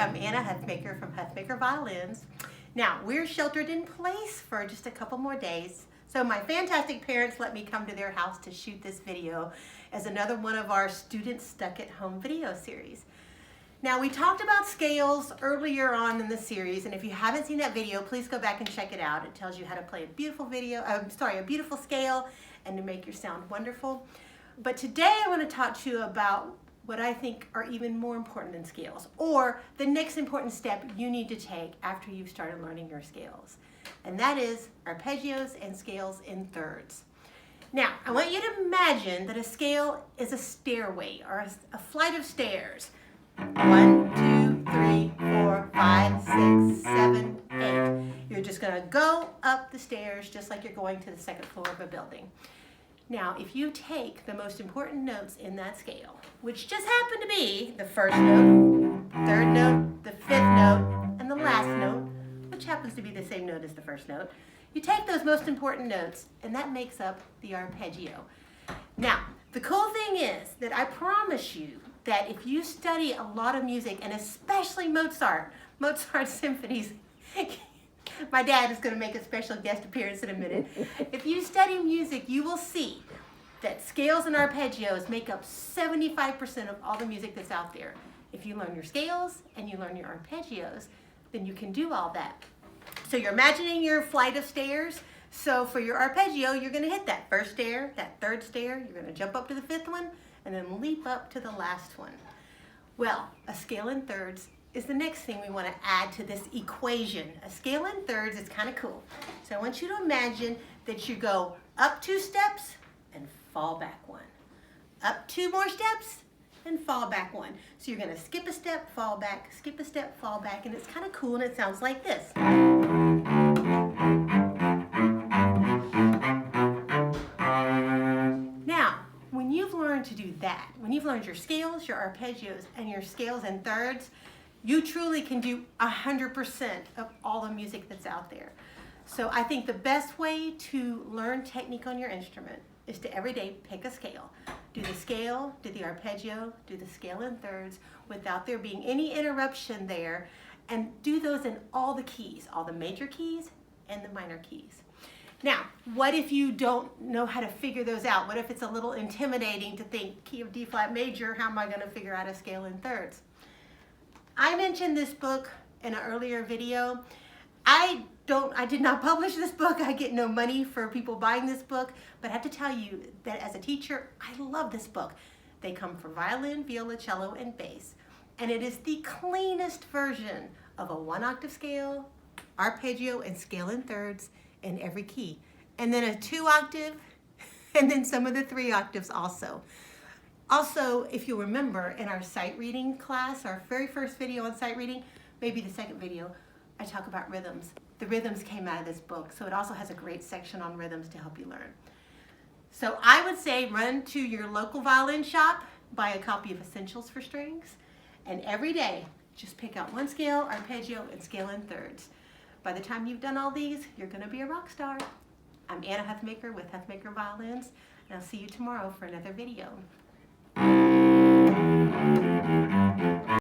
I'm Anna Huthmaker from Huthmaker Violins. Now, we're sheltered in place for just a couple more days, so my fantastic parents let me come to their house to shoot this video as another one of our Students Stuck at Home video series. Now, we talked about scales earlier on in the series, and if you haven't seen that video, please go back and check it out. It tells you how to play a beautiful a beautiful scale and to make your sound wonderful. But today I want to talk to you about what I think are even more important than scales, or the next important step you need to take after you've started learning your scales. And that is arpeggios and scales in thirds. Now, I want you to imagine that a scale is a stairway or a flight of stairs. 1, 2, 3, 4, 5, 6, 7, 8. You're just going to go up the stairs just like you're going to the second floor of a building. Now, if you take the most important notes in that scale, which just happen to be the first note, third note, the fifth note, and the last note, which happens to be the same note as the first note, you take those most important notes, and that makes up the arpeggio. Now, the cool thing is that I promise you that if you study a lot of music, and especially Mozart's symphonies, my dad is going to make a special guest appearance in a minute. If you study music, you will see that scales and arpeggios make up 75% of all the music that's out there. If you learn your scales and you learn your arpeggios, then you can do all that. So you're imagining your flight of stairs. So for your arpeggio, you're going to hit that first stair, that third stair, you're going to jump up to the fifth one, and then leap up to the last one. Well, a scale in thirds is the next thing we want to add to this equation. A scale in thirds is kind of cool. So I want you to imagine that you go up 2 steps and fall back 1. Up 2 more steps and fall back 1. So you're going to skip a step, fall back, skip a step, fall back, and it's kind of cool, and it sounds like this. Now, when you've learned to do that, when you've learned your scales, your arpeggios, and your scales in thirds, you truly can do 100% of all the music that's out there. So I think the best way to learn technique on your instrument is to every day pick a scale. Do the scale, do the arpeggio, do the scale in thirds without there being any interruption there, and do those in all the keys, all the major keys and the minor keys. Now, what if you don't know how to figure those out? What if it's a little intimidating to think key of D flat major, how am I going to figure out a scale in thirds? I mentioned this book in an earlier video. I did not publish this book. I get no money for people buying this book, but I have to tell you that as a teacher, I love this book. They come for violin, viola, cello, and bass, and it is the cleanest version of a 1-octave scale, arpeggio, and scale in thirds in every key, and then a 2-octave, and then some of the 3 octaves also. Also, if you remember in our sight reading class, our very first video on sight reading, maybe the second video, I talk about rhythms. The rhythms came out of this book, so it also has a great section on rhythms to help you learn. So I would say run to your local violin shop, buy a copy of Essentials for Strings, and every day just pick out 1 scale, arpeggio, and scale in thirds. By the time you've done all these, you're going to be a rock star. I'm Anna Huthmaker with Huthmaker Violins, and I'll see you tomorrow for another video.